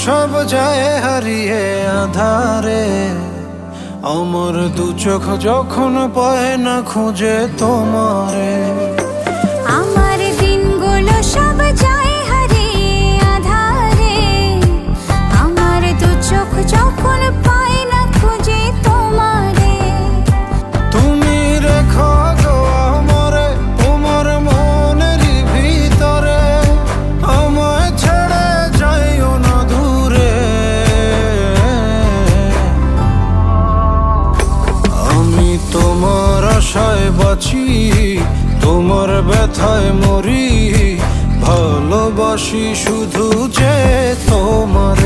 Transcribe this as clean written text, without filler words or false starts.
সব যায় হারিয়ে আধারে, আমার দু চোখ যখন পায় না খুঁজে তোমারে। আমার দিনগুলো সব যায় হারিয়ে আঁধারে, আমার দু চোখ যখন পায় না খুঁজে তোমারে। তুমি রেখো গো আমারে তোমার মনের ভিতরে, আমায় ছেড়ে যাইও না দূরে। আমি তোমার আশায় বাঁচি, তোমার ব্যথায় মরি, ভালোবাসি শুধু যে তোমার।